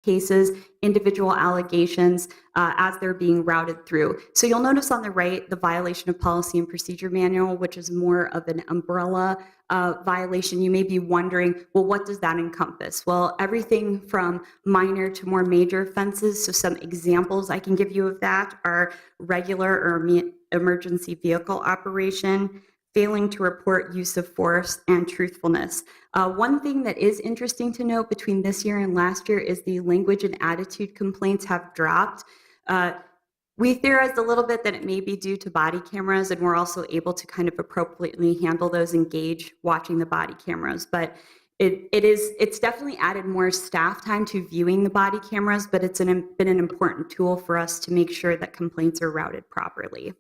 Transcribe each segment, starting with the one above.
cases, individual allegations as they're being routed through. So you'll notice on the right the violation of policy and procedure manual, which is more of an umbrella violation. You may be wondering, well, what does that encompass? Well, everything from minor to more major offenses. So some examples I can give you of that are regular or emergency vehicle operation, failing to report use of force, and truthfulness. One thing that is interesting to note between this year and last year is the language and attitude complaints have dropped. We theorized a little bit that it may be due to body cameras, and we're also able to kind of appropriately handle those and gauge watching the body cameras. But it's definitely added more staff time to viewing the body cameras, but it's been an important tool for us to make sure that complaints are routed properly.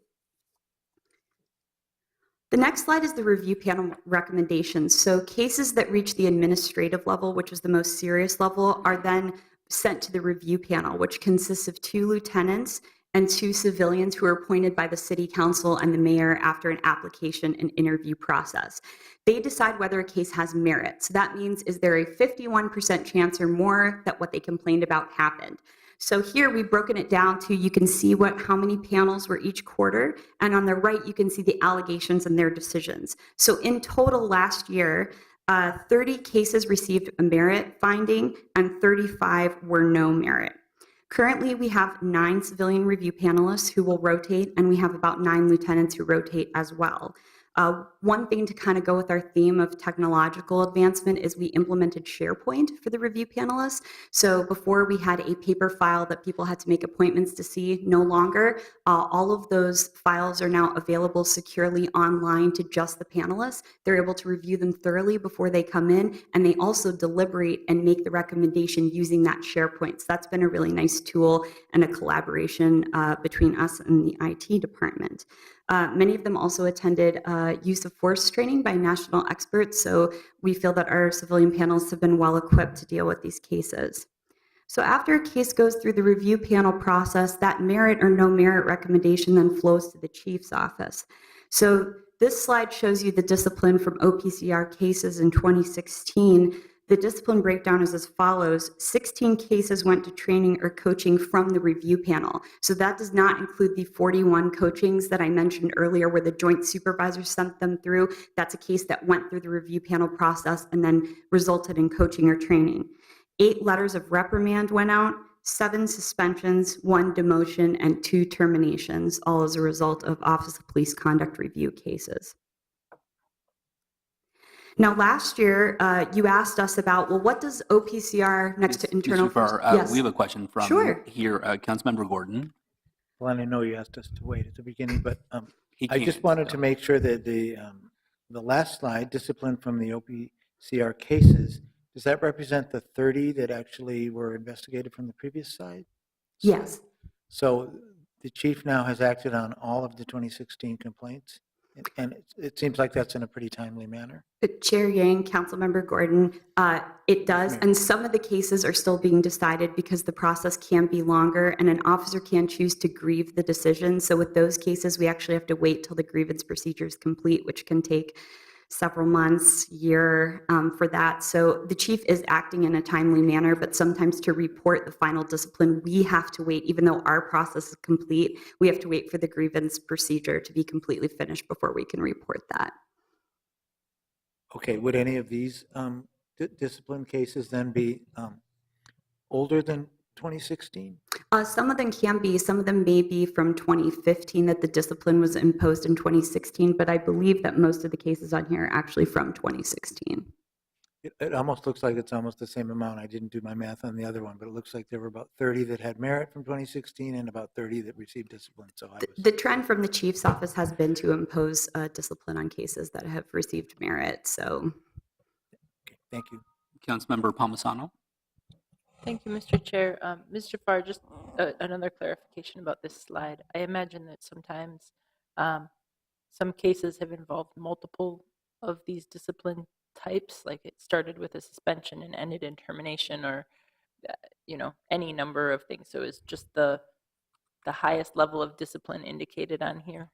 The next slide is the review panel recommendations. So cases that reach the administrative level, which is the most serious level, are then sent to the review panel, which consists of 2 lieutenants and 2 civilians who are appointed by the city council and the mayor after an application and interview process. They decide whether a case has merit. So that means, is there a 51% chance or more that what they complained about happened? So here we've broken it down to, you can see how many panels were each quarter, and on the right you can see the allegations and their decisions. So in total last year, 30 cases received a merit finding and 35 were no merit. Currently, we have 9 civilian review panelists who will rotate, and we have about 9 lieutenants who rotate as well. One thing to kind of go with our theme of technological advancement is we implemented SharePoint for the review panelists. So before we had a paper file that people had to make appointments to see, no longer. All of those files are now available securely online to just the panelists. They're able to review them thoroughly before they come in, and they also deliberate and make the recommendation using that SharePoint. So that's been a really nice tool and a collaboration between us and the IT department. Many of them also attended use of force training by national experts, so we feel that our civilian panelists have been well equipped to deal with these cases. So after a case goes through the review panel process, that merit or no merit recommendation then flows to the chief's office. So this slide shows you the discipline from OPCR cases in 2016. The discipline breakdown is as follows. 16 cases went to training or coaching from the review panel. So that does not include the 41 coachings that I mentioned earlier where the joint supervisor sent them through. That's a case that went through the review panel process and then resulted in coaching or training. 8 letters of reprimand went out, 7 suspensions, 1 demotion, and 2 terminations, all as a result of Office of Police Conduct Review cases. Now, last year, you asked us about, well, what does OPCR next to internal... Yes. We have a question from Sure. here, Councilmember Gordon. Well, I know you asked us to wait at the beginning, but I just wanted to make sure that the last slide, discipline from the OPCR cases, does that represent the 30 that actually were investigated from the previous slide? Yes. So the chief now has acted on all of the 2016 complaints, and it seems like that's in a pretty timely manner. Chair Yang, Councilmember Gordon, it does, and some of the cases are still being decided because the process can be longer, and an officer can choose to grieve the decision. So with those cases, we actually have to wait till the grievance procedure is complete, which can take several months, year for that. So the chief is acting in a timely manner, but sometimes to report the final discipline, we have to wait, even though our process is complete, we have to wait for the grievance procedure to be completely finished before we can report that. Okay, would any of these discipline cases then be older than 2016? Some of them can be. Some of them may be from 2015 that the discipline was imposed in 2016, but I believe that most of the cases on here are actually from 2016. It almost looks like it's almost the same amount. I didn't do my math on the other one, but it looks like there were about 30 that had merit from 2016 and about 30 that received discipline. So the trend from the chief's office has been to impose discipline on cases that have received merit. So, okay, thank you. Councilmember Palmisano. Thank you, Mr. Chair. Mr. Farr, just another clarification about this slide. I imagine that sometimes some cases have involved multiple of these discipline types, like it started with a suspension and ended in termination, or any number of things. So is just the highest level of discipline indicated on here?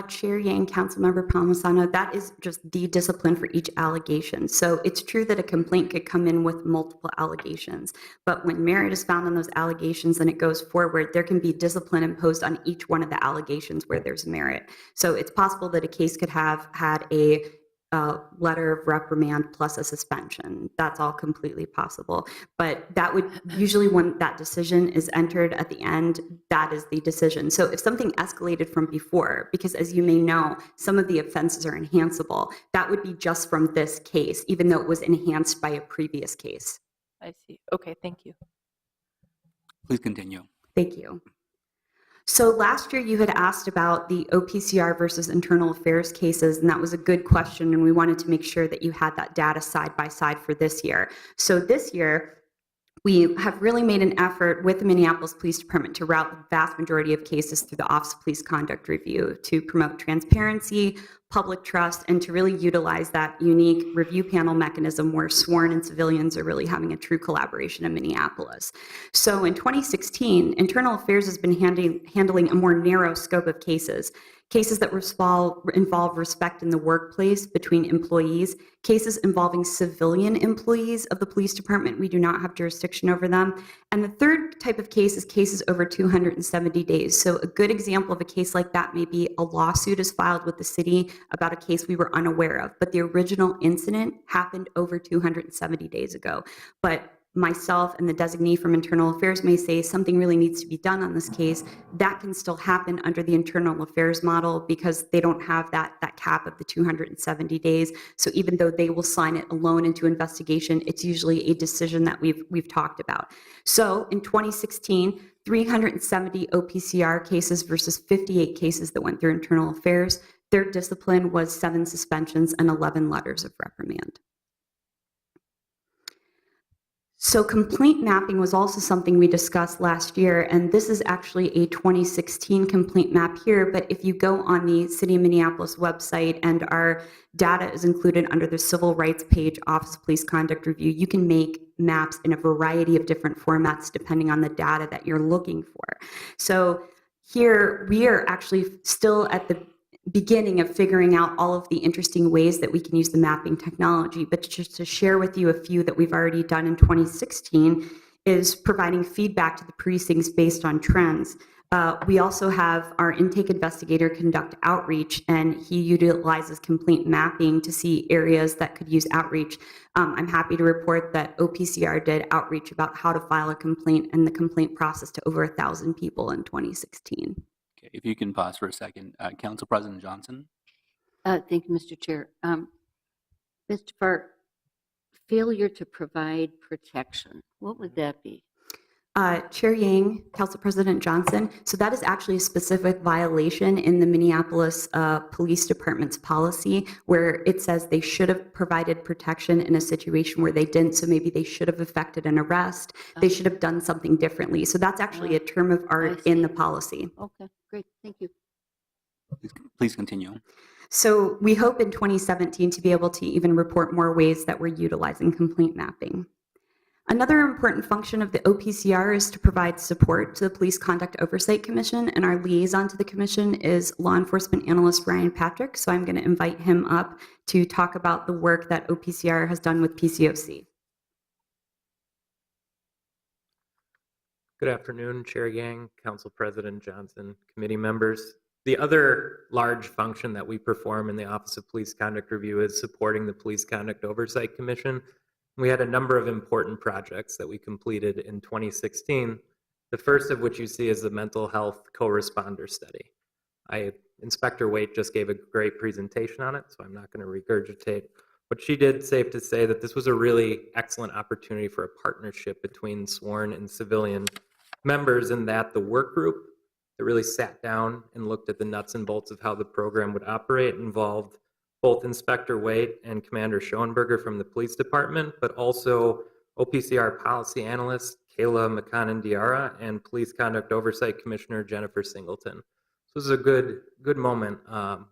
Chair Yang, Councilmember Palmisano, that is just the discipline for each allegation. So it's true that a complaint could come in with multiple allegations, but when merit is found on those allegations and it goes forward, there can be discipline imposed on each one of the allegations where there's merit. So it's possible that a case could have had a letter of reprimand plus a suspension. That's all completely possible. But that would usually, when that decision is entered at the end, that is the decision. So if something escalated from before, because as you may know, some of the offenses are enhanceable, that would be just from this case, even though it was enhanced by a previous case. I see. Okay, thank you. Please continue. Thank you. So last year you had asked about the OPCR versus internal affairs cases, and that was a good question, and we wanted to make sure that you had that data side by side for this year. So this year, we have really made an effort with the Minneapolis Police Department to route the vast majority of cases through the Office of Police Conduct Review to promote transparency, public trust, and to really utilize that unique review panel mechanism where sworn and civilians are really having a true collaboration in Minneapolis. So in 2016, Internal Affairs has been handling a more narrow scope of cases that involve respect in the workplace between employees, cases involving civilian employees of the police department. We do not have jurisdiction over them. And the third type of case is cases over 270 days. So a good example of a case like that may be a lawsuit is filed with the city about a case we were unaware of, but the original incident happened over 270 days ago. But myself and the designee from Internal Affairs may say something really needs to be done on this case. That can still happen under the Internal Affairs model because they don't have that cap of the 270 days. So even though they will sign it alone into investigation, it's usually a decision that we've talked about. So in 2016, 370 OPCR cases versus 58 cases that went through Internal Affairs. Their discipline was 7 suspensions and 11 letters of reprimand. So complaint mapping was also something we discussed last year, and this is actually a 2016 complaint map here, but if you go on the City of Minneapolis website and our data is included under the Civil Rights page, Office of Police Conduct Review, you can make maps in a variety of different formats depending on the data that you're looking for. So here we are actually still at the beginning of figuring out all of the interesting ways that we can use the mapping technology. But just to share with you a few that we've already done in 2016 is providing feedback to the precincts based on trends. We also have our intake investigator conduct outreach, and he utilizes complaint mapping to see areas that could use outreach. I'm happy to report that OPCR did outreach about how to file a complaint and the complaint process to over 1,000 people in 2016. Okay, if you can pause for a second. Council President Johnson. Thank you, Mr. Chair. Mr. Farr, failure to provide protection, what would that be? Chair Yang, Council President Johnson, so that is actually a specific violation in the Minneapolis Police Department's policy where it says they should have provided protection in a situation where they didn't, so maybe they should have effected an arrest, they should have done something differently. So that's actually a term of art in the policy. Okay, great, thank you. Please continue. So we hope in 2017 to be able to even report more ways that we're utilizing complaint mapping. Another important function of the OPCR is to provide support to the Police Conduct Oversight Commission, and our liaison to the commission is law enforcement analyst Ryan Patrick, so I'm going to invite him up to talk about the work that OPCR has done with PCOC. Good afternoon, Chair Yang, Council President Johnson, committee members. The other large function that we perform in the Office of Police Conduct Review is supporting the Police Conduct Oversight Commission. We had a number of important projects that we completed in 2016, the first of which you see is the mental health co-responder study. Inspector Waite just gave a great presentation on it, so I'm not going to regurgitate what she did. Safe to say that this was a really excellent opportunity for a partnership between sworn and civilian members, in that the work group that really sat down and looked at the nuts and bolts of how the program would operate involved both Inspector Waite and Commander Schoenberger from the police department, but also OPCR policy analyst Kayla McConnon-Diarra and Police Conduct Oversight Commissioner Jennifer Singleton. So this is a good moment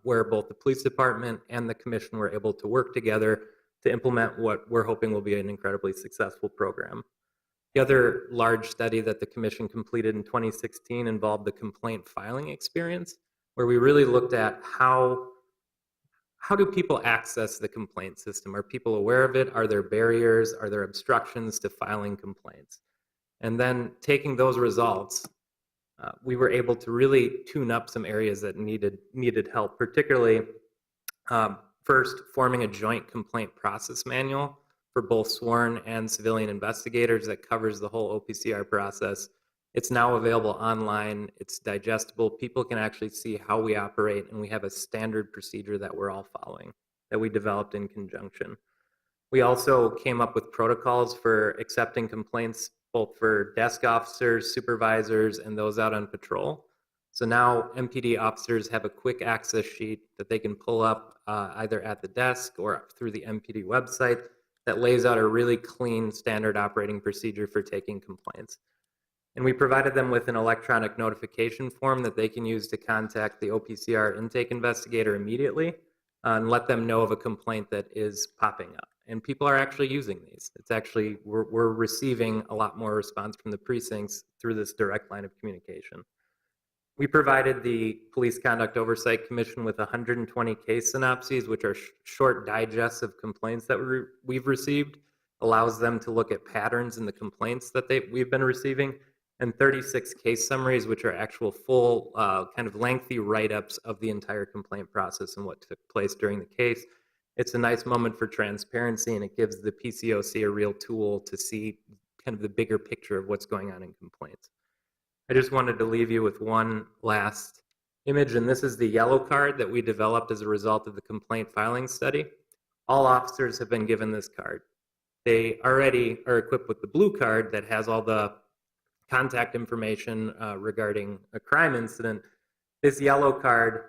where both the police department and the commission were able to work together to implement what we're hoping will be an incredibly successful program. The other large study that the commission completed in 2016 involved the complaint filing experience. where we really looked at how do people access the complaint system? Are people aware of it? Are there barriers? Are there obstructions to filing complaints? And then taking those results, we were able to really tune up some areas that needed help, particularly first forming a joint complaint process manual for both sworn and civilian investigators that covers the whole OPCR process. It's now available online. It's digestible. People can actually see how we operate, and we have a standard procedure that we're all following that we developed in conjunction. We also came up with protocols for accepting complaints both for desk officers, supervisors, and those out on patrol. So now MPD officers have a quick access sheet that they can pull up either at the desk or through the MPD website that lays out a really clean standard operating procedure for taking complaints. And we provided them with an electronic notification form that they can use to contact the OPCR intake investigator immediately and let them know of a complaint that is popping up. And people are actually using these. It's actually, we're receiving a lot more response from the precincts through this direct line of communication. We provided the Police Conduct Oversight Commission with 120 case synopses, which are short digests of complaints that we've received, allows them to look at patterns in the complaints that we've been receiving, and 36 case summaries, which are actual full kind of lengthy write-ups of the entire complaint process and what took place during the case. It's a nice moment for transparency, and it gives the PCOC a real tool to see kind of the bigger picture of what's going on in complaints. I just wanted to leave you with one last image, and this is the yellow card that we developed as a result of the complaint filing study. All officers have been given this card. They already are equipped with the blue card that has all the contact information regarding a crime incident. This yellow card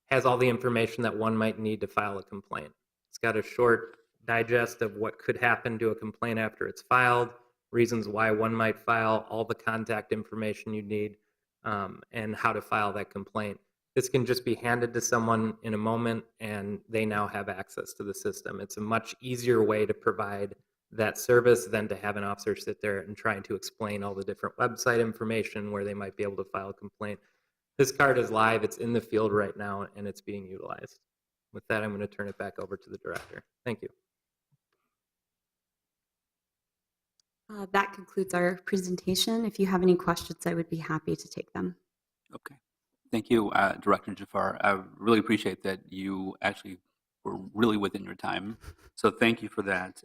has all the information that one might need to file a complaint. It's got a short digest of what could happen to a complaint after it's filed, reasons why one might file, all the contact information you need, and how to file that complaint. This can just be handed to someone in a moment, and they now have access to the system. It's a much easier way to provide that service than to have an officer sit there and trying to explain all the different website information where they might be able to file a complaint. This card is live, it's in the field right now, and it's being utilized. With that, I'm going to turn it back over to the director. Thank you. That concludes our presentation. If you have any questions, I would be happy to take them. Okay. Thank you, Director Jafar. I really appreciate that you actually were really within your time. So thank you for that.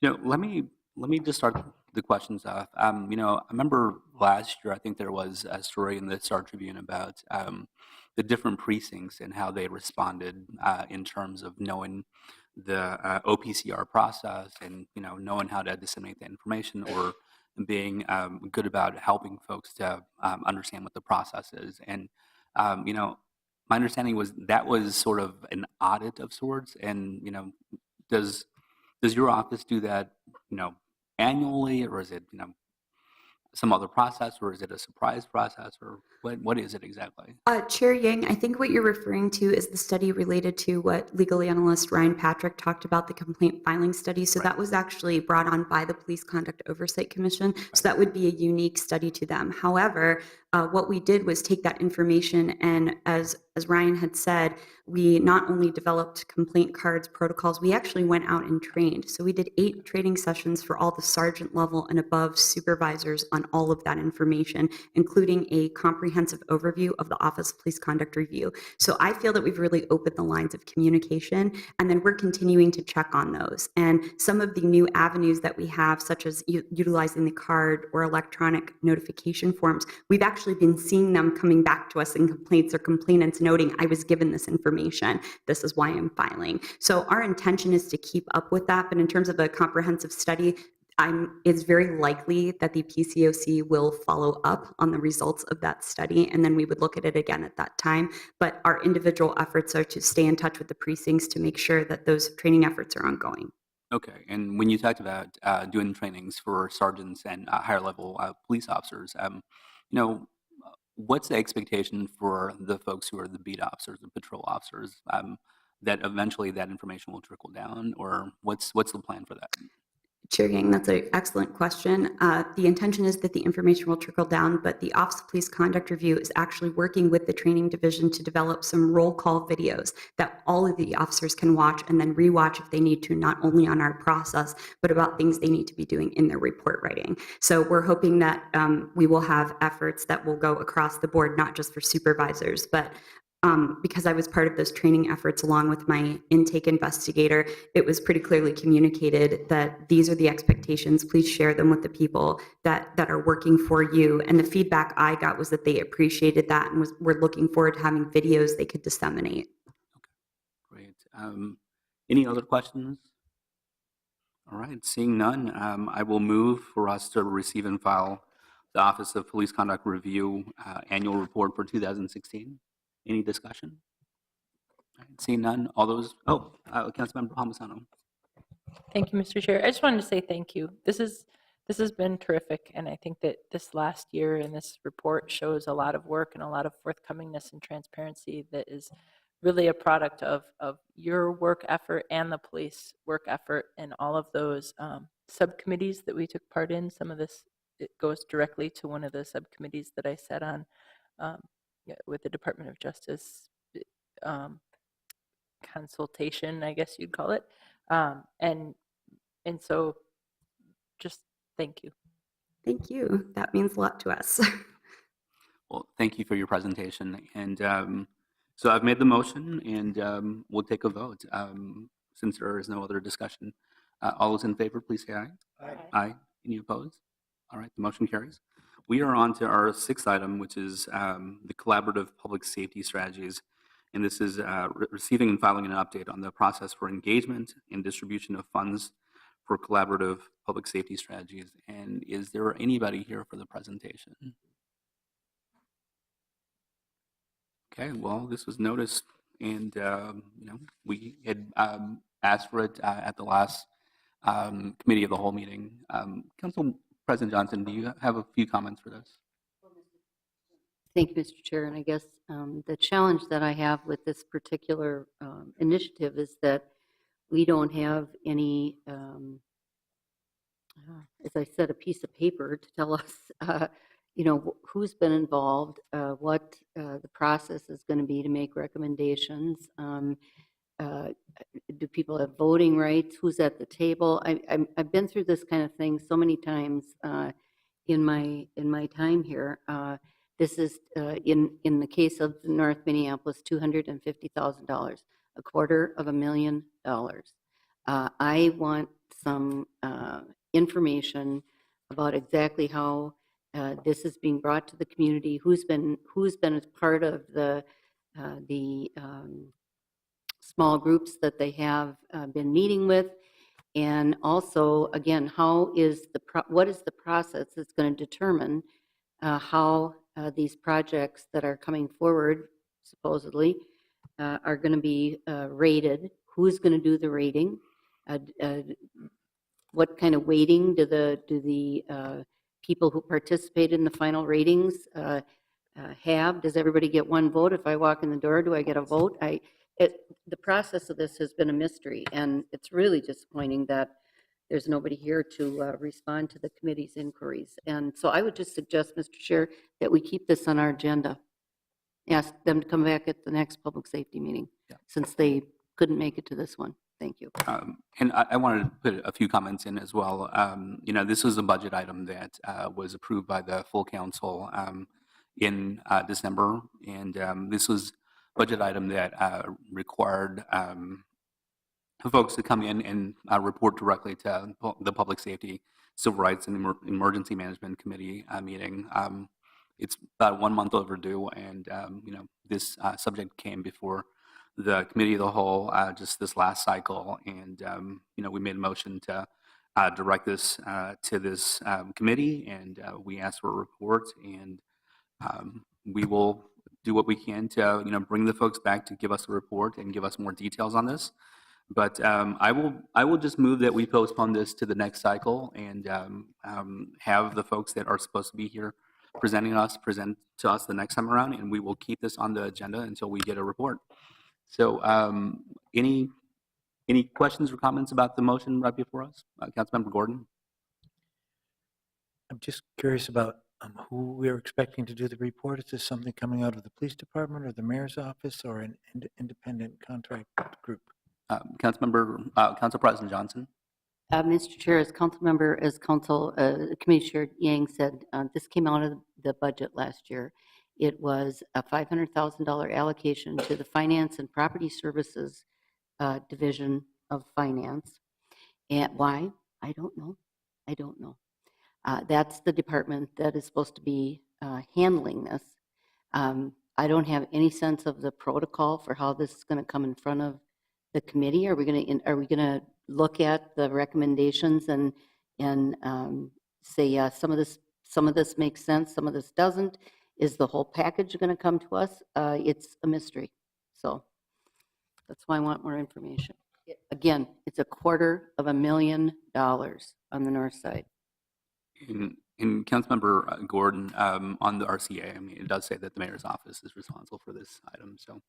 Let me just start the questions off. I remember last year, I think there was a story in the Star Tribune about the different precincts and how they responded in terms of knowing the OPCR process and knowing how to disseminate the information, or being good about helping folks to understand what the process is. And my understanding was that was sort of an audit of sorts. And does your office do that annually, or is it some other process, or is it a surprise process, or what is it exactly? Chair Yang, I think what you're referring to is the study related to what legal analyst Ryan Patrick talked about, the complaint filing study. So that was actually brought on by the Police Conduct Oversight Commission. So that would be a unique study to them. However, what we did was take that information, and as Ryan had said, we not only developed complaint cards, protocols, we actually went out and trained. So we did 8 training sessions for all the sergeant level and above supervisors on all of that information, including a comprehensive overview of the Office of Police Conduct Review. So I feel that we've really opened the lines of communication, and then we're continuing to check on those. And some of the new avenues that we have, such as utilizing the card or electronic notification forms, we've actually been seeing them coming back to us in complaints or complainants noting, I was given this information, this is why I'm filing. So our intention is to keep up with that, but in terms of a comprehensive study, it's very likely that the PCOC will follow up on the results of that study, and then we would look at it again at that time. But our individual efforts are to stay in touch with the precincts to make sure that those training efforts are ongoing. Okay. And when you talked about doing trainings for sergeants and higher level police officers, what's the expectation for the folks who are the beat officers, the patrol officers, that eventually that information will trickle down, or what's the plan for that? Chair Yang, that's an excellent question. The intention is that the information will trickle down, but the Office of Police Conduct Review is actually working with the training division to develop some roll call videos that all of the officers can watch and then rewatch if they need to, not only on our process, but about things they need to be doing in their report writing. So we're hoping that we will have efforts that will go across the board, not just for supervisors, but because I was part of those training efforts along with my intake investigator, it was pretty clearly communicated that these are the expectations. Please share them with the people that are working for you. And the feedback I got was that they appreciated that and were looking forward to having videos they could disseminate. Great. Any other questions? All right, seeing none, I will move for us to receive and file the Office of Police Conduct Review Annual Report for 2016. Any discussion? All right, seeing none, all those, Councilmember Palmisano. Thank you, Mr. Chair. I just wanted to say thank you. This has been terrific, and I think that this last year and this report shows a lot of work and a lot of forthcomingness and transparency that is really a product of your work effort and the police work effort and all of those subcommittees that we took part in. Some of this, it goes directly to one of the subcommittees that I sat on with the Department of Justice consultation, I guess you'd call it. And so just thank you. Thank you. That means a lot to us. Well, thank you for your presentation. And so I've made the motion, and we'll take a vote. Since there is no other discussion, all those in favor, please say aye. Aye. Aye. Any opposed? All right, the motion carries. We are on to our sixth item, which is the collaborative public safety strategies. And this is receiving and filing an update on the process for engagement and distribution of funds for collaborative public safety strategies. And is there anybody here for the presentation? Okay, well, this was noticed, and we had asked for it at the last committee of the whole meeting. Council President Johnson, do you have a few comments for this? Thank you, Mr. Chair. And I guess the challenge that I have with this particular initiative is that we don't have any, as I said, a piece of paper to tell us, who's been involved, what the process is going to be to make recommendations. Do people have voting rights? Who's at the table? I've been through this kind of thing so many times in my time here. This is in the case of North Minneapolis, $250,000, $250,000. I want some information about exactly how this is being brought to the community. Who's been as part of the small groups that they have been meeting with, and also again, what is the process that's going to determine how these projects that are coming forward, supposedly, are going to be rated. Who's going to do the rating? What kind of weighting do the people who participate in the final ratings have? Does everybody get one vote? If I walk in the door, do I get a vote? The process of this has been a mystery, and it's really disappointing that there's nobody here to respond to the committee's inquiries. And so I would just suggest, Mr. Chair, that we keep this on our agenda. Ask them to come back at the next public safety meeting, since they couldn't make it to this one. Thank you. And I wanted to put a few comments in as well. This was a budget item that was approved by the full council in December, and this was a budget item that required folks to come in and report directly to the Public Safety, Civil Rights, and Emergency Management Committee meeting. It's about 1 month overdue, and this subject came before the Committee of the Whole just this last cycle, and we made a motion to direct this to this committee, and we asked for a report, and we will do what we can to bring the folks back to give us a report and give us more details on this. But I will just move that we postpone this to the next cycle and have the folks that are supposed to be here present to us the next time around, and we will keep this on the agenda until we get a report. So any Any questions or comments about the motion right before us? Councilmember Gordon? I'm just curious about who we're expecting to do the report. Is this something coming out of the police department or the mayor's office or an independent contract group? Council President Johnson? Mr. Chair, as Committee Chair Yang said, this came out of the budget last year. It was a $500,000 allocation to the Finance and Property Services Division of Finance. And why? I don't know. I don't know. That's the department that is supposed to be handling this. I don't have any sense of the protocol for how this is going to come in front of the committee. Are we going to look at the recommendations and say, yeah, some of this makes sense, some of this doesn't? Is the whole package going to come to us? It's a mystery. So that's why I want more information. Again, it's $250,000 on the north side. And Councilmember Gordon, on the RCA, I mean, it does say that the mayor's office is responsible for this item. So,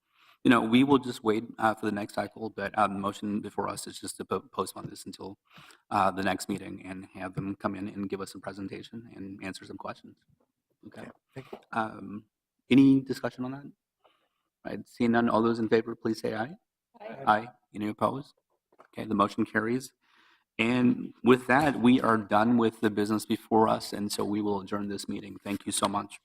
we will just wait for the next cycle, but the motion before us is just to postpone this until the next meeting and have them come in and give us a presentation and answer some questions. Okay. Thank you. Any discussion on that? All right, seeing none, all those in favor, please say aye. Aye. Any opposed? Okay, the motion carries. And with that, we are done with the business before us, and so we will adjourn this meeting. Thank you so much.